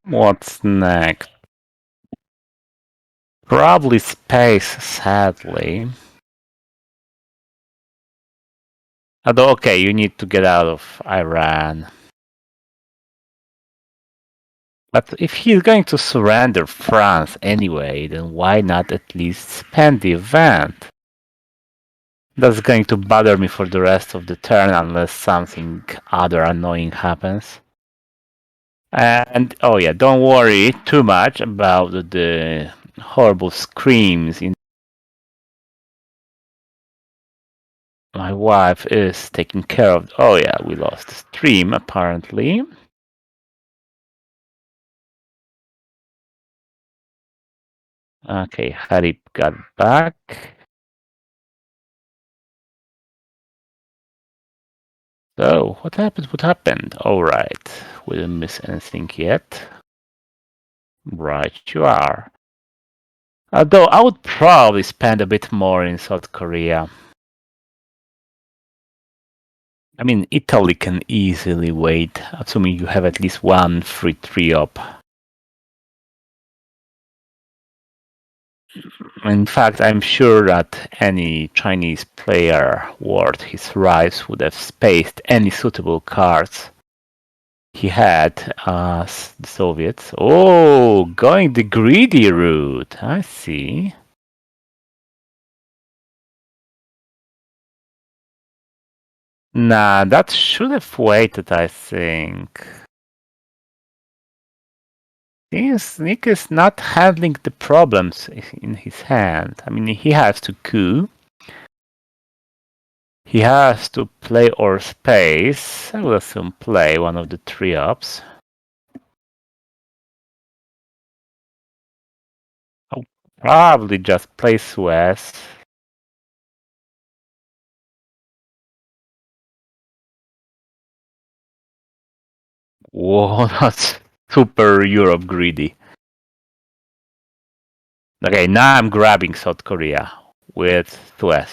What's next? Probably space, sadly. Although, okay, you need to get out of Iran. But if he's going to surrender France anyway, then why not at least spend the event? That's going to bother me for the rest of the turn unless something other annoying happens. And, oh yeah, don't worry too much about the horrible screams. My wife is taking care of... Oh yeah, we lost the stream, apparently. Okay, Harry got back. So, what happened? What happened? All right, we didn't miss anything yet. Right, you are. Although I would probably spend a bit more in South Korea. I mean, Italy can easily wait, assuming you have at least one free 3-op. In fact, I'm sure that any Chinese player worth his rights would have spaced any suitable cards he had as the Soviets. Oh, going the greedy route. I see. Nah, that should have waited, I think. Nick is not handling the problems in his hand. I mean, he has to coup. He has to play or space. I will assume play one of the 3-ops. I'll probably just play Suez. Whoa, that's super Europe greedy. Okay, now I'm grabbing South Korea with Suez.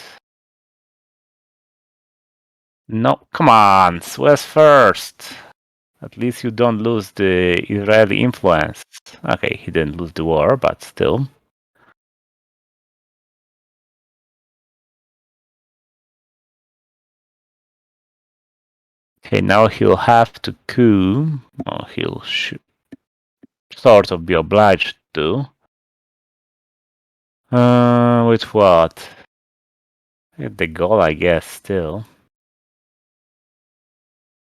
No, come on, Suez first. At least you don't lose the Israeli influence. Okay, he didn't lose the war, but still. Okay, now he'll have to coup. Well, he'll sort of be obliged to. With what? The goal, I guess, still.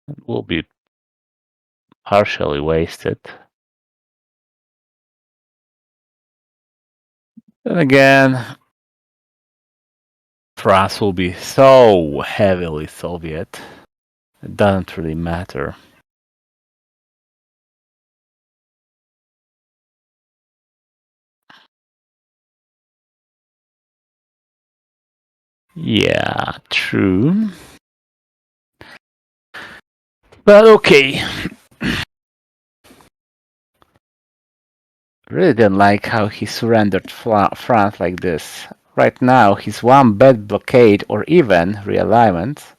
It will be partially wasted. Then again, France will be so heavily Soviet. It doesn't really matter. Yeah, true. But okay. Really didn't like how he surrendered France like this. Right now, he's one bad blockade or even realignment.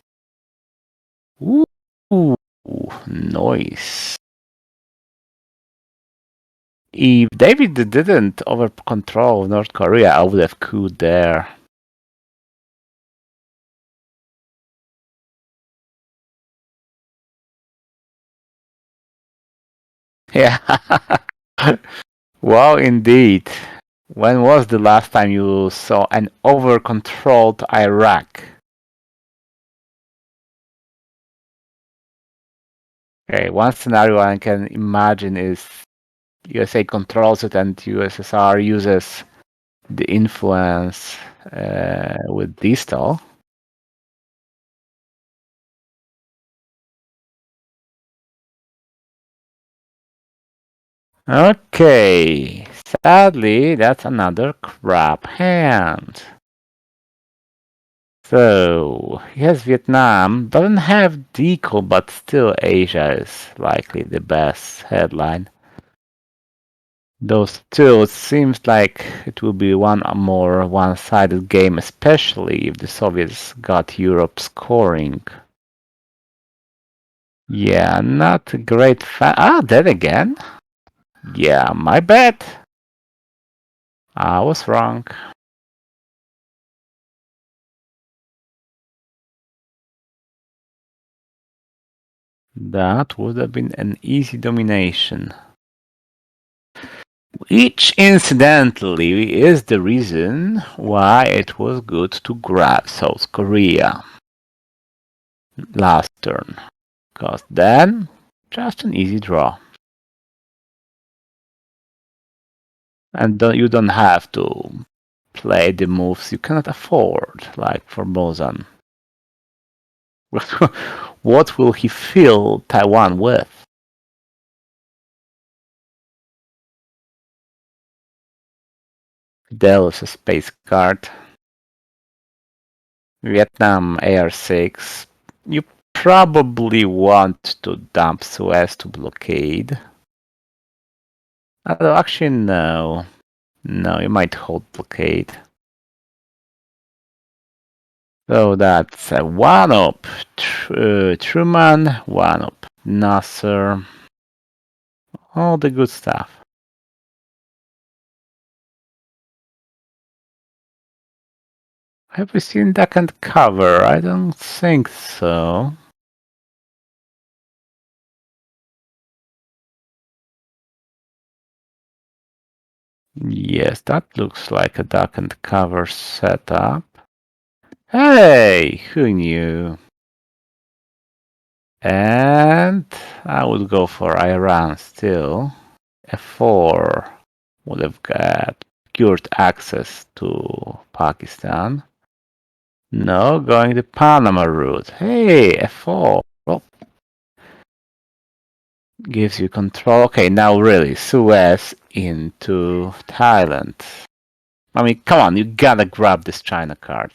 Ooh, nice. If David didn't over control North Korea, I would have couped there. Yeah. Wow, indeed. When was the last time you saw an over-controlled Iraq? Okay, one scenario I can imagine is USA controls it and USSR uses the influence with Distal. Okay, sadly, that's another crap hand. So, he has Vietnam, doesn't have Dicarlo, but still Asia is likely the best headline. Those two, it seems like it will be one more one-sided game, especially if the Soviets got Europe scoring. Yeah, not a great fan. Ah, that again? Yeah, my bad. I was wrong. That would have been an easy domination. Which, incidentally, is the reason why it was good to grab South Korea last turn. Because then, just an easy draw. And you don't have to play the moves you cannot afford, like Formosan. What will he fill Taiwan with? Dell is a space card. Vietnam AR6. You probably want to dump Suez to blockade. Although actually no. No, you might hold blockade. So that's a 1-up Truman, 1-up Nasser. All the good stuff. Have we seen Duck and Cover? I don't think so. Yes, that looks like a Duck and Cover setup. Hey, who knew? And I would go for Iran still. F4 would have got secured access to Pakistan. No, going the Panama route. Hey, F4. Well, gives you control. Okay, now really, Suez into Thailand. I mean, come on, you gotta grab this China card.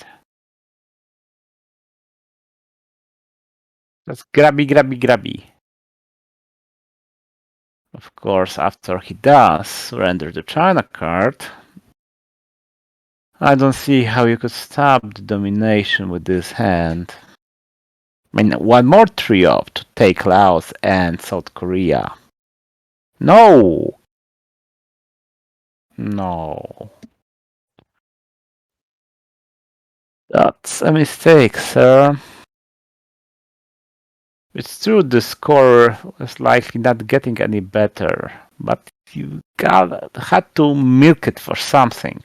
That's grabby, grabby, grabby. Of course, after he does surrender the China card, I don't see how you could stop the domination with this hand. I mean, one more trio to take Laos and South Korea. No! No. That's a mistake, sir. It's true the score is likely not getting any better, but you had to milk it for something.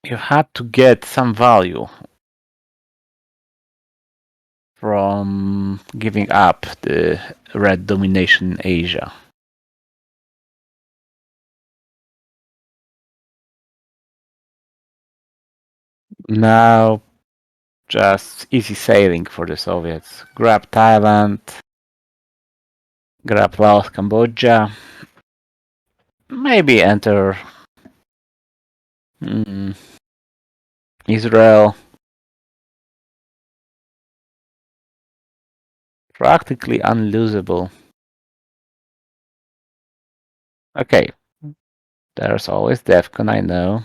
You had to get some value from giving up the red domination in Asia. Now, just easy sailing for the Soviets. Grab Thailand, grab Laos, Cambodia, maybe enter Israel. Practically unlosable. Okay, there's always DEFCON, I know.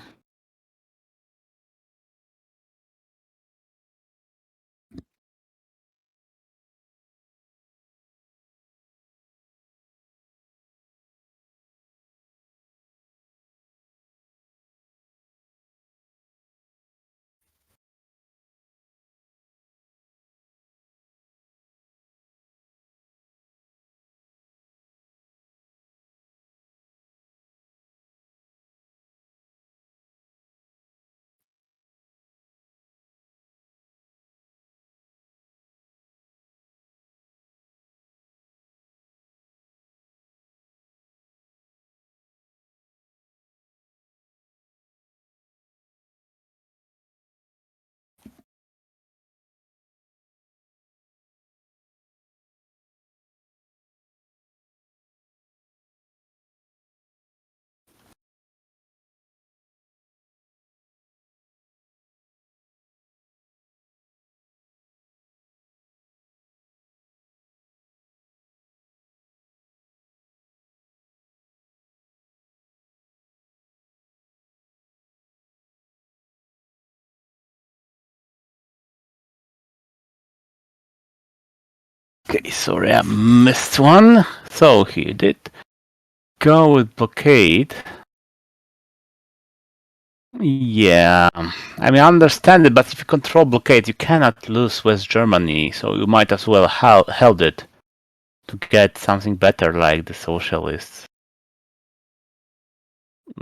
Okay, sorry, I missed one. So he did go with blockade. Yeah, I mean, I understand it, but if you control blockade, you cannot lose West Germany, so you might as well held it to get something better like the socialists.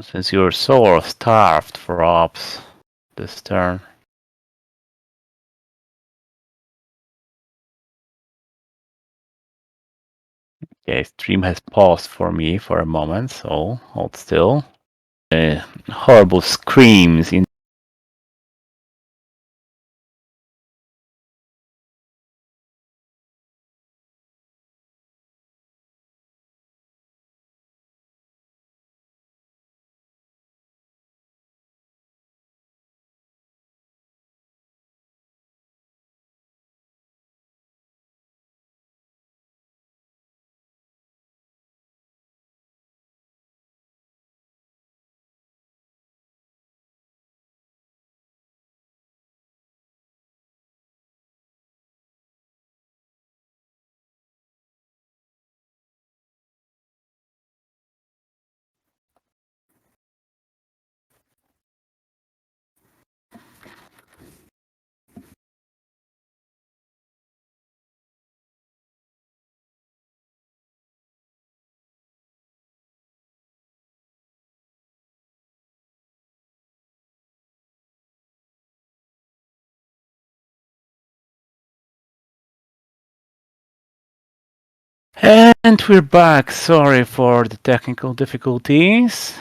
Since you're so starved for ops this turn. Okay, stream has paused for me for a moment, so hold still. Horrible screams in. And we're back. Sorry for the technical difficulties.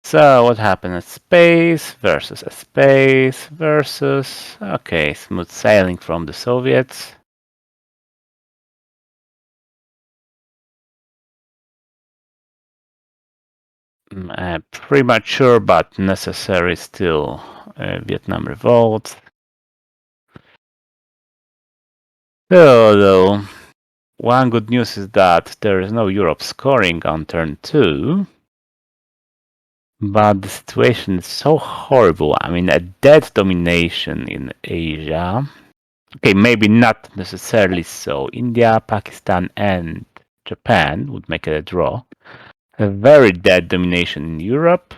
So what happened? A space versus a space versus... Okay, smooth sailing from the Soviets. Premature but necessary still. Vietnam revolt. Though, one good news is that there is no Europe scoring on turn 2. But the situation is so horrible. I mean, a dead domination in Asia. Okay, maybe not necessarily so. India, Pakistan, and Japan would make it a draw. A very dead domination in Europe.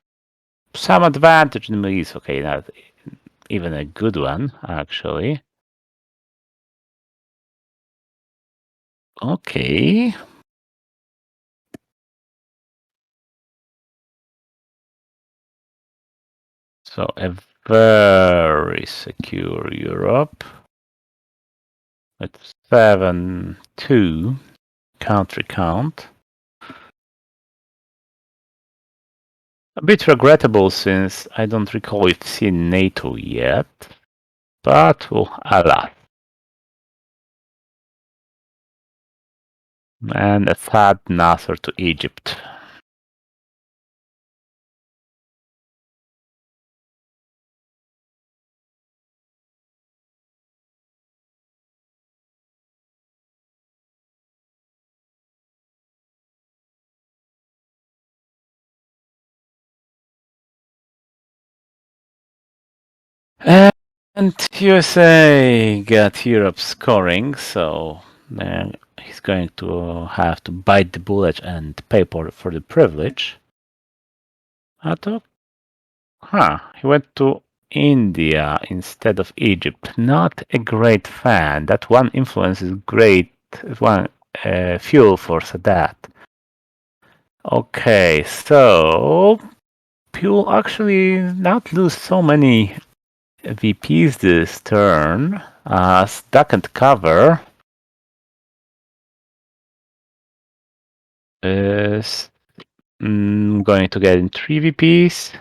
Some advantage in the Middle East. Okay, not even a good one, actually. Okay. So a very secure Europe. It's 7-2 country count. A bit regrettable since I don't recall we've seen NATO yet. But, oh, alas. And a sad Nasser to Egypt. And USA got Europe scoring, so he's going to have to bite the bullet and pay for the privilege. I thought, he went to India instead of Egypt. Not a great fan. That one influence is great. One fuel for Sadat. Okay, so you'll actually not lose so many VPs this turn. Stack and cover is going to get in 3 VPs.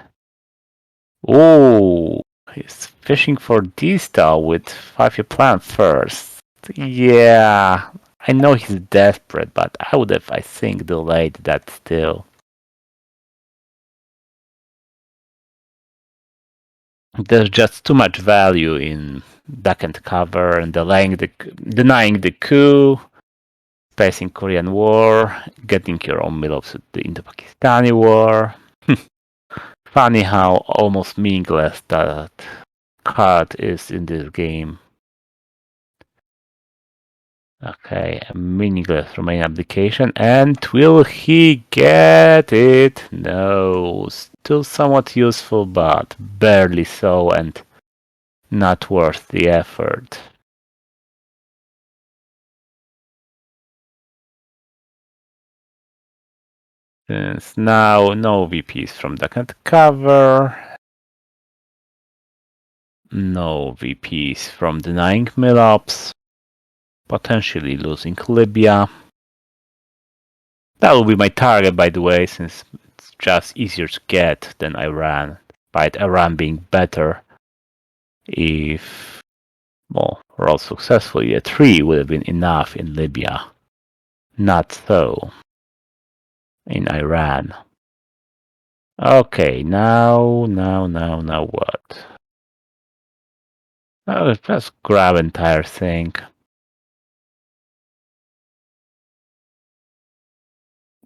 Oh, he's fishing for D-Star with 5-year plan first. Yeah, I know he's desperate, but I would have, I think, delayed that still. There's just too much value in duck and cover and denying the coup, facing Korean War, getting your own middles in the Pakistani War. Funny how almost meaningless that card is in this game. Okay, a meaningless Romanian application. And will he get it? No. Still somewhat useful, but barely so, and not worth the effort. Since now no VPs from the cover, no VPs from denying MILOps, potentially losing Libya. That will be my target, by the way, since it's just easier to get than Iran, despite Iran being better. If, well, we're all successful, yet 3 would have been enough in Libya. Not so in Iran. Okay, now what? Oh, just grab entire thing.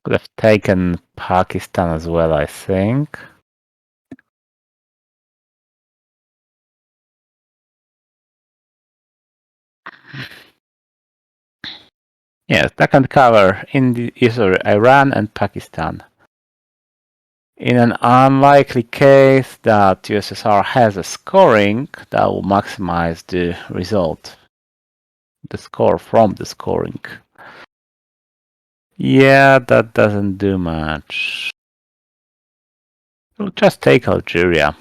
Could have taken Pakistan as well, I think. Yes, that can cover either Iran and Pakistan. In an unlikely case that USSR has a scoring, that will maximize the result, the score from the scoring. Yeah, that doesn't do much. We'll just take Algeria.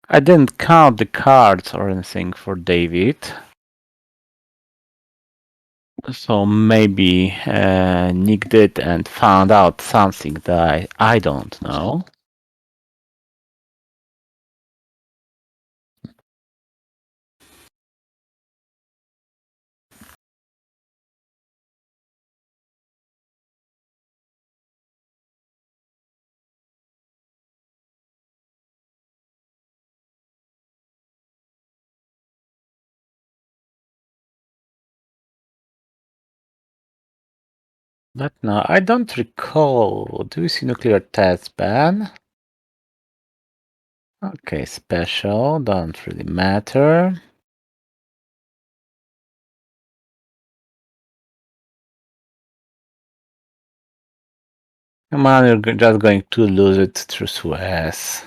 I didn't count the cards or anything for David. So maybe Nick did and found out something that I don't know. But no, I don't recall. Do you see nuclear test ban? Okay, special, don't really matter. Come on, you're just going to lose it through Suez.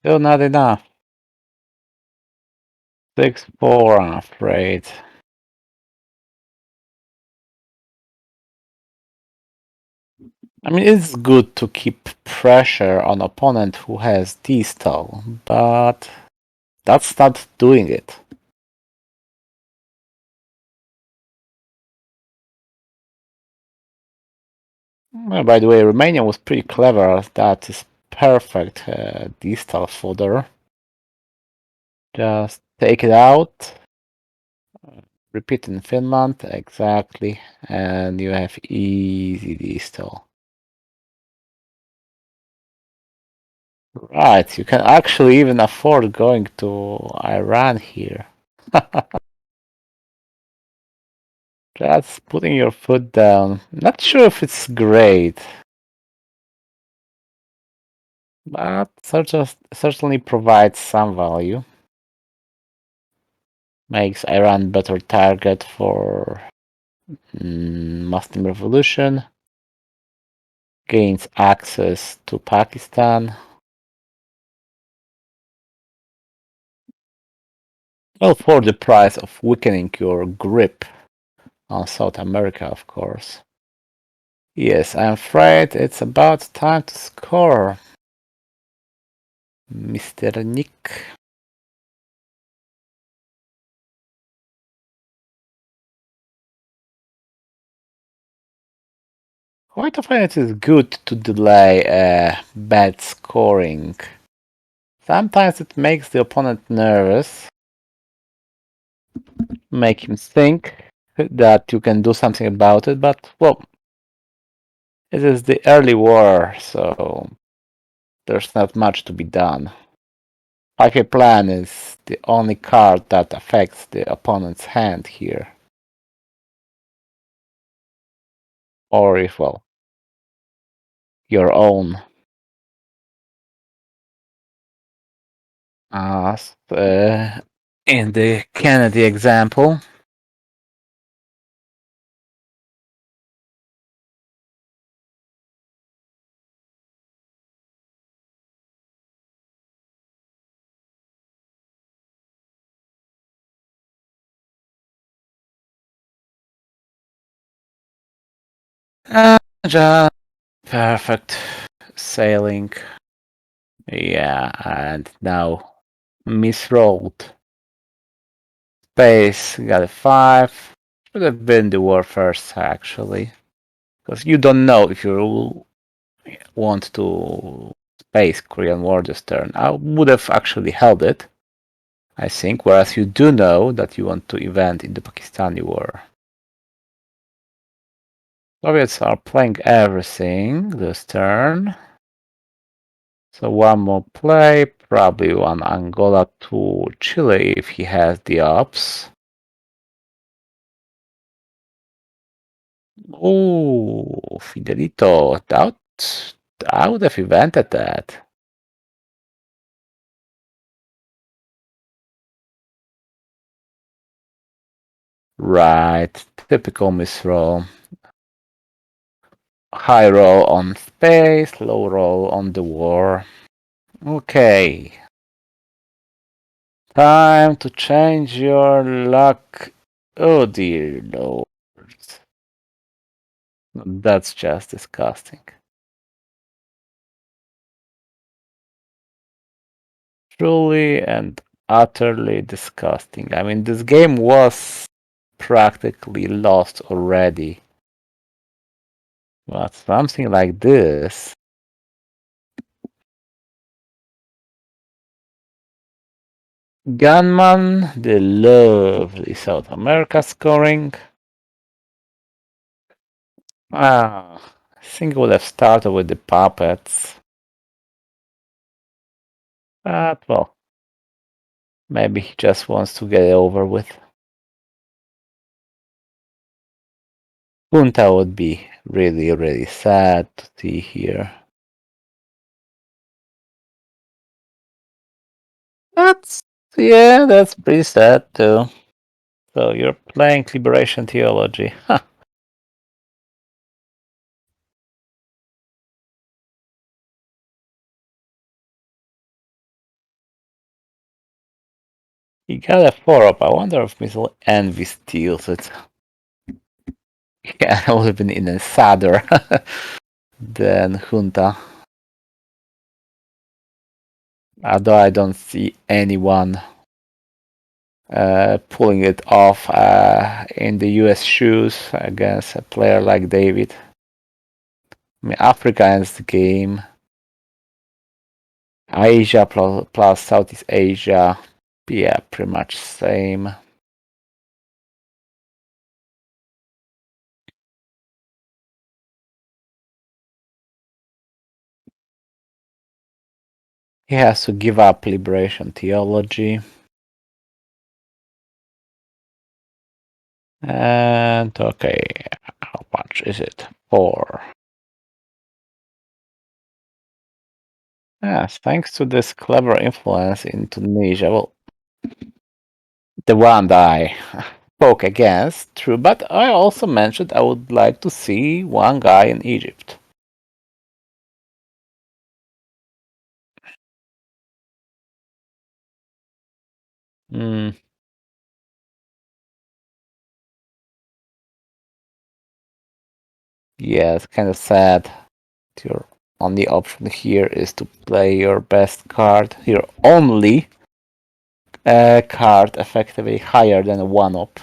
Still not enough. 6-4, I'm afraid. I mean, it's good to keep pressure on opponent who has D-stall, but that's not doing it. Well, by the way, Romania was pretty clever. That is perfect D-stall fodder. Just take it out. Repeat in Finland, exactly, and you have easy D-stall. Right, you can actually even afford going to Iran here. Just putting your foot down. Not sure if it's great, but certainly provides some value. Makes Iran better target for Muslim revolution. Gains access to Pakistan. Well, for the price of weakening your grip on South America, of course. Yes, I'm afraid it's about time to score, Mr. Nick. Quite often it is good to delay bad scoring. Sometimes it makes the opponent nervous, make him think, that you can do something about it, but well, it is the early war, so there's not much to be done. 5 plan is the only card that affects the opponent's hand here. Or if, well, your own. As in the Kennedy example. Just perfect sailing. Yeah, and now misrolled. Space got a 5. Should have been the war first, actually. Because you don't know if you want to space Korean War this turn. I would have actually held it, I think, whereas you do know that you want to event in the Pakistani war. Soviets are playing everything this turn. So one more play, probably one Angola to Chile if he has the ops. Oh, Fidelito, I would have invented that. Right, typical misroll. High roll on space, low roll on the war. Okay. Time to change your luck. Oh dear lord. That's just disgusting. Truly and utterly disgusting. I mean, this game was practically lost already. But something like this. Gunman, the lovely South America scoring. I think I would have started with the puppets. But, well, maybe he just wants to get it over with. Junta would be really, really sad to see here. That's pretty sad too. So you're playing Liberation Theology. Huh. He got a 4-up. I wonder if Missile Envy steals it. Yeah, I would have been in a sadder than Junta. Although I don't see anyone pulling it off in the US shoes against a player like David. I mean, Africa ends the game. Asia plus Southeast Asia. Yeah, pretty much same. He has to give up Liberation Theology. And okay, how much is it? 4. Yes, thanks to this clever influence in Tunisia. Well, the one that I spoke against, true, but I also mentioned I would like to see one guy in Egypt. Hmm. Yeah, it's kind of sad. Your only option here is to play your best card, your only card effectively higher than a 1-up.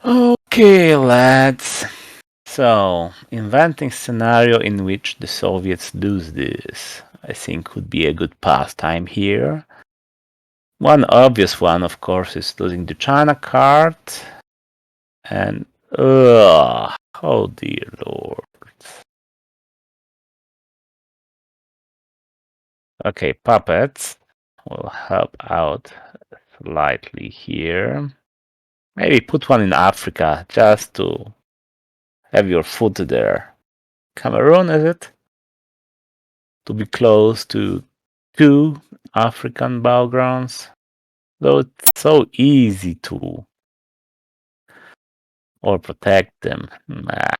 Okay, lads. So, inventing scenario in which the Soviets do this, I think would be a good pastime here. One obvious one, of course, is losing the China card. And, oh dear lord. Okay, puppets will help out slightly here. Maybe put one in Africa just to have your foot there. Cameroon, is it? To be close to two African battlegrounds. Though it's so easy to or protect them. Nah.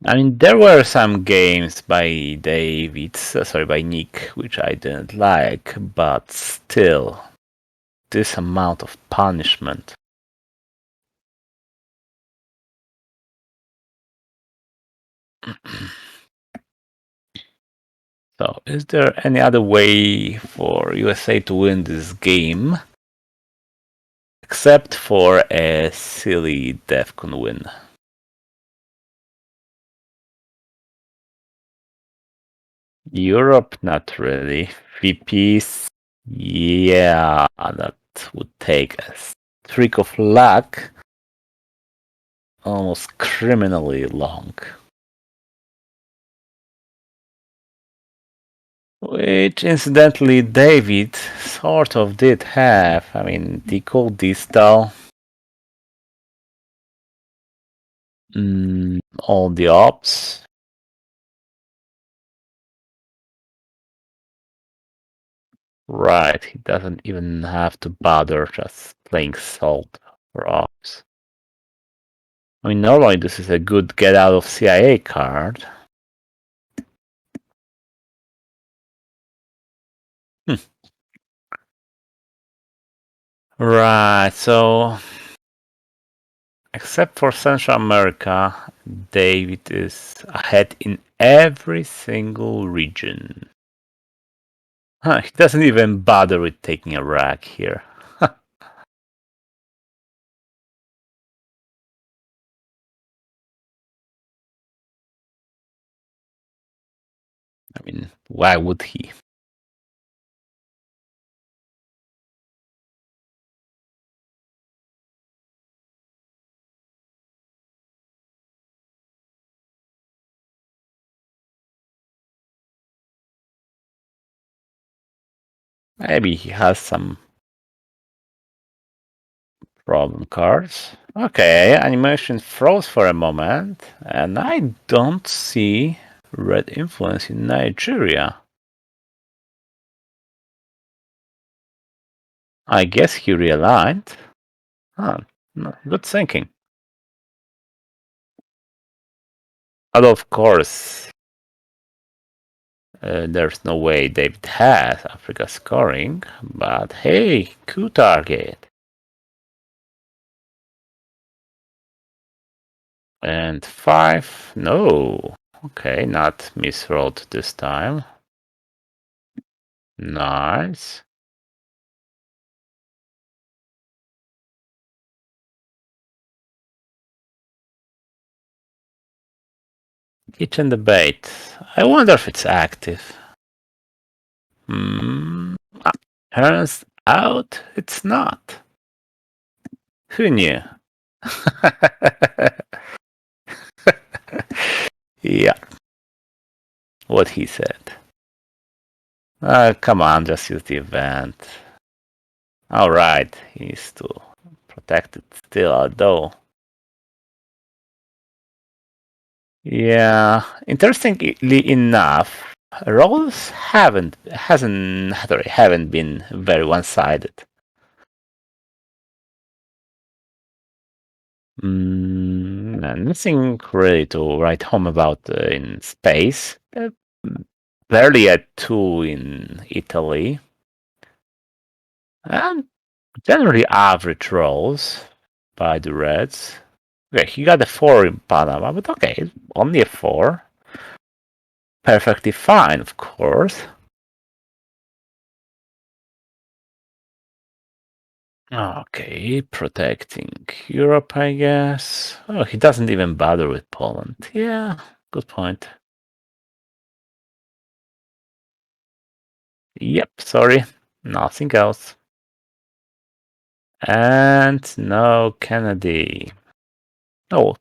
I mean, there were some games by by Nick, which I didn't like, but still, this amount of punishment. So, is there any other way for USA to win this game? Except for a silly DEFCON win. Europe, not really. VPs, yeah, that would take a streak of luck almost criminally long. Which, incidentally, David sort of did have. I mean, Dicarlo, Distal, all the ops. Right, he doesn't even have to bother just playing salt for ops. I mean, normally this is a good get out of CIA card. Right, so except for Central America, David is ahead in every single region. He doesn't even bother with taking a rack here. I mean, why would he? Maybe he has some problem cards. Okay, animation froze for a moment, and I don't see red influence in Nigeria. I guess he realigned. Huh, no, good thinking. But of course, there's no way David has Africa scoring, but hey, coup target. And 5, no. Okay, not misrolled this time. Nice. Kitchen debate. I wonder if it's active. Turns out it's not. Who knew? Yeah, what he said. Come on, just use the event. Alright, he's still protected still, although. Yeah, interestingly enough, roles haven't been very one-sided. Nothing really to write home about in space. Barely a 2 in Italy. And generally average rolls by the Reds. Okay, he got a 4 in Panama, but okay, only a 4. Perfectly fine, of course. Okay, protecting Europe, I guess. Oh, he doesn't even bother with Poland. Yeah, good point. Yep, sorry. Nothing else. And no Kennedy. Oh,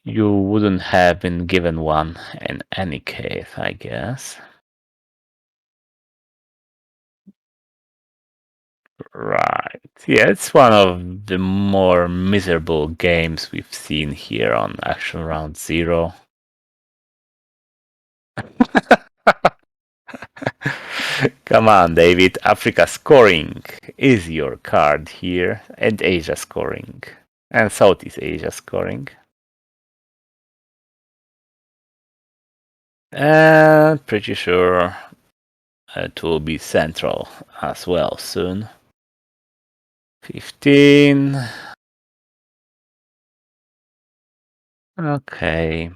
you wouldn't have been given one in any case, I guess. Right. Yeah, it's one of the more miserable games we've seen here on Action Round Zero. Come on, David. Africa scoring is your card here, and Asia scoring, and Southeast Asia scoring. And pretty sure it will be Central as well soon. 15. Okay.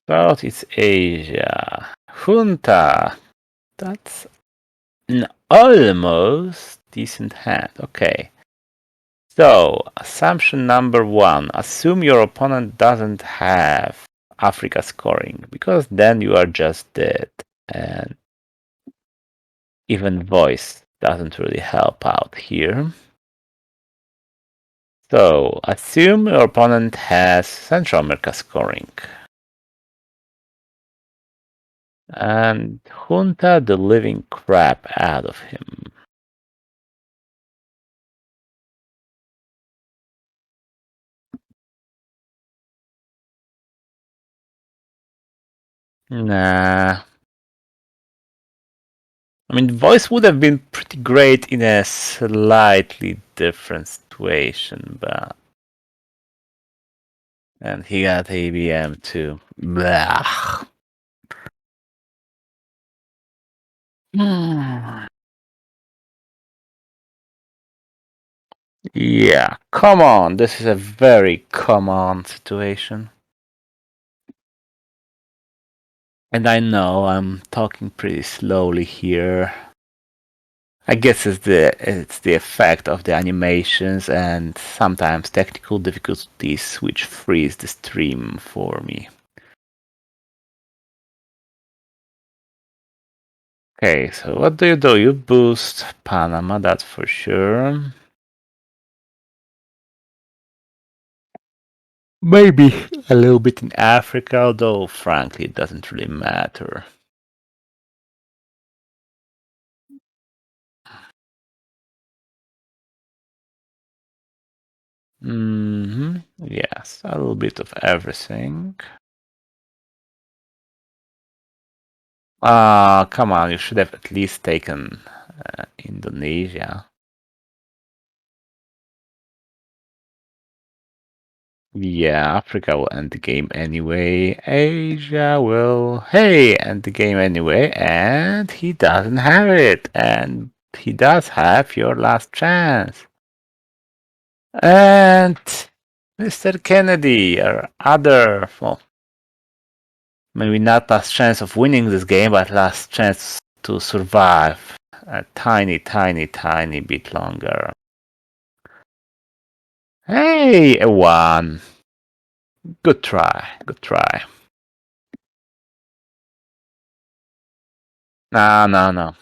Southeast Asia. Junta. That's an almost decent hand. Okay. So, assumption number one. Assume your opponent doesn't have Africa scoring, because then you are just dead. And even voice doesn't really help out here. So, assume your opponent has Central America scoring. And Junta the living crap out of him. Nah. I mean, voice would have been pretty great in a slightly different situation, but. And he got ABM too. Blah. Yeah, come on. This is a very common situation. And I know I'm talking pretty slowly here. I guess it's the effect of the animations and sometimes technical difficulties which freeze the stream for me. Okay, so what do? You boost Panama, that's for sure. Maybe a little bit in Africa, although frankly it doesn't really matter. Yes, a little bit of everything. Ah, come on, you should have at least taken Indonesia. Yeah, Africa will end the game anyway. Asia will, hey, end the game anyway. And he doesn't have it. And he does have your last chance. And Mr. Kennedy, or other, well, maybe not last chance of winning this game, but last chance to survive a tiny, tiny, tiny bit longer. Hey, a 1. Good try, good try. No, no, no.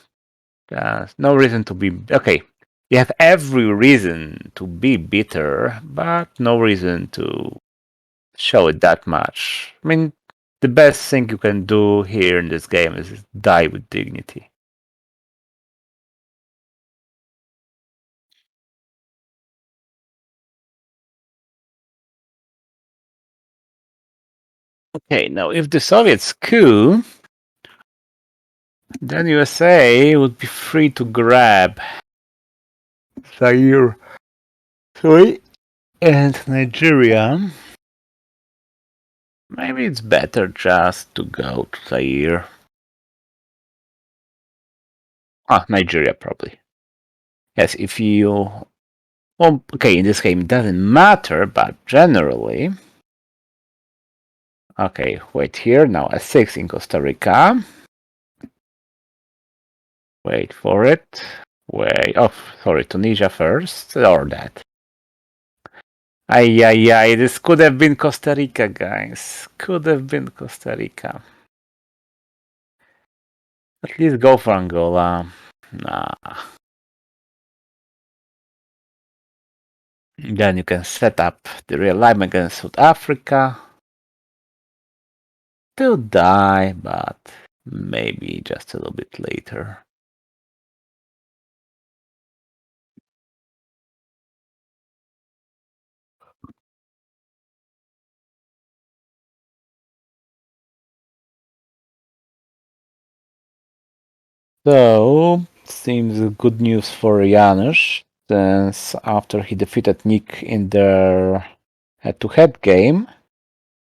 No reason to be. Okay, you have every reason to be bitter, but no reason to show it that much. I mean, the best thing you can do here in this game is die with dignity. Okay, now if the Soviets coup, then USA would be free to grab Zaire, sorry, and Nigeria. Maybe it's better just to go to Zaire. Ah, Nigeria probably. Yes, if you. Well, okay, in this game it doesn't matter, but generally. Okay, wait here. Now a6 in Costa Rica. Wait for it. Wait. Oh, sorry, Tunisia first, or that. Ay, ay, ay. This could have been Costa Rica, guys. Could have been Costa Rica. At least go for Angola. Nah. Then you can set up the realignment against South Africa. Still die, but maybe just a little bit later. So, seems good news for Janusz, since after he defeated Nick in their head-to-head game,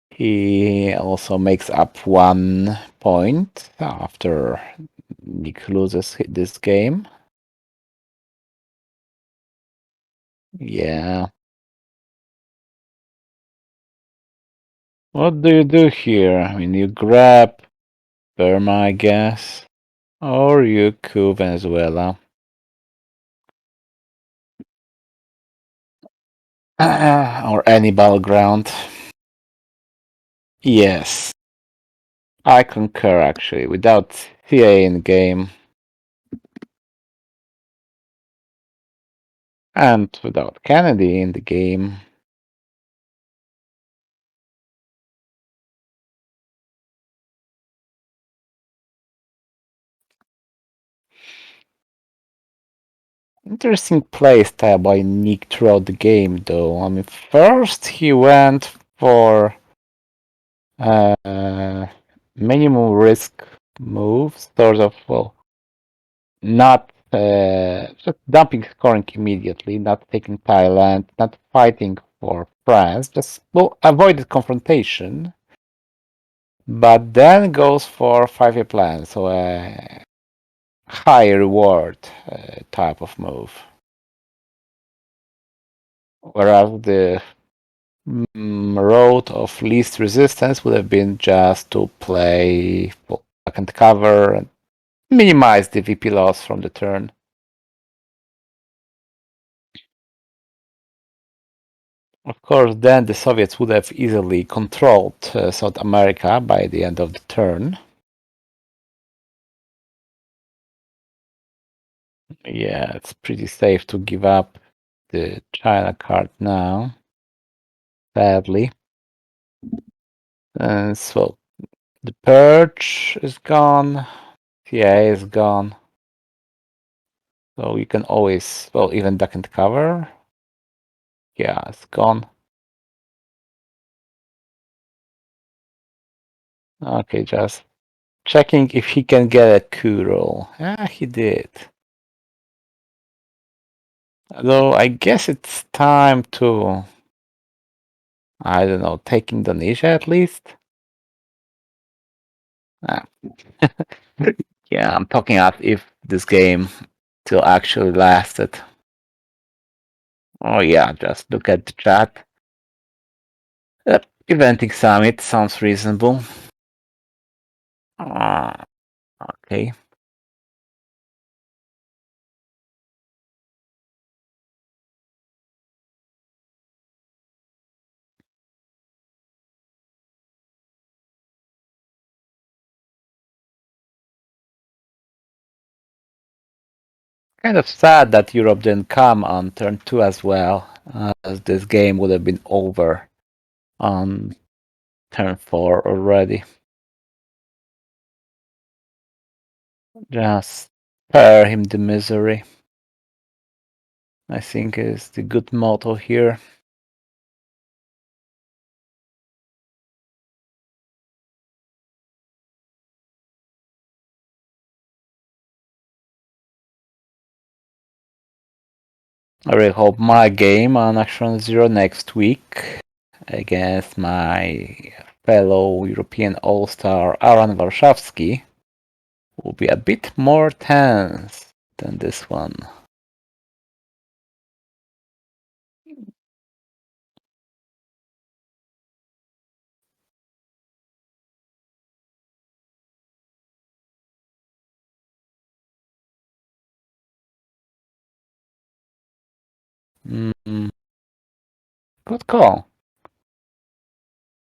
he also makes up 1 point after Nick loses this game. Yeah. What do you do here? I mean, you grab Burma, I guess, or you coup Venezuela. Or any battleground. Yes. I concur, actually. Without CA in the game, and without Kennedy in the game, interesting play style by Nick throughout the game, though. I mean, first he went for minimum risk moves, sort of, well, not just dumping scoring immediately, not taking Thailand, not fighting for France, just well, avoided confrontation, but then goes for 5-year plan, so a high reward type of move. Whereas the road of least resistance would have been just to play back and cover and minimize the VP loss from the turn. Of course, then the Soviets would have easily controlled South America by the end of the turn. Yeah, it's pretty safe to give up the China card now, sadly. And so the Purge is gone, CIA is gone. So you can always, well, even duck and cover. Yeah, it's gone. Okay, just checking if he can get a coup roll. Yeah, he did. Although I guess it's time to, I don't know, take Indonesia at least. Ah. Yeah, I'm talking about if this game still actually lasted. Oh yeah, just look at the chat. Eventing Summit sounds reasonable. Okay. Kind of sad that Europe didn't come on turn 2 as well, as this game would have been over on turn 4 already. Just spare him the misery, I think is the good motto here. I really hope my game on Action Zero next week against my fellow European All-Star Aran Warszawski will be a bit more tense than this one. Mm, good call.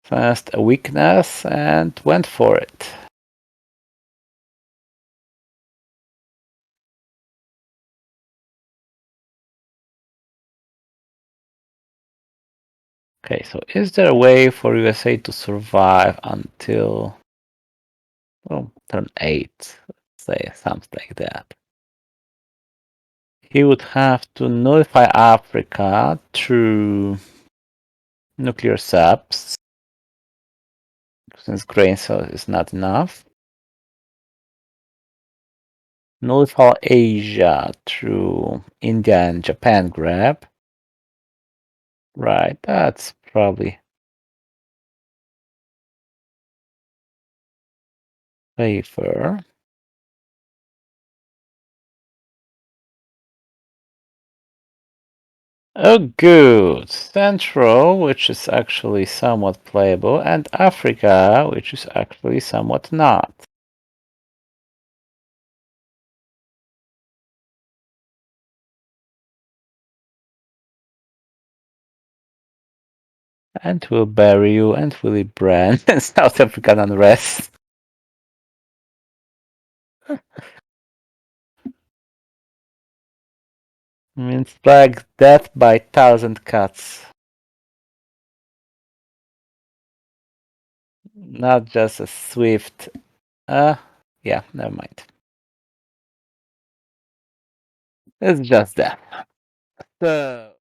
Sensed a weakness and went for it. Okay, so is there a way for USA to survive until, well, turn 8? Let's say something like that. He would have to nullify Africa through nuclear subs, since grain cell is not enough. Nullify Asia through India and Japan grab. Right, that's probably safer. Oh, good. Central, which is actually somewhat playable, and Africa, which is actually somewhat not. And we'll bury you, and Willy Brandt, and South African unrest. Means like death by 1,000 cuts. Not just a swift. Yeah, never mind. It's just that. So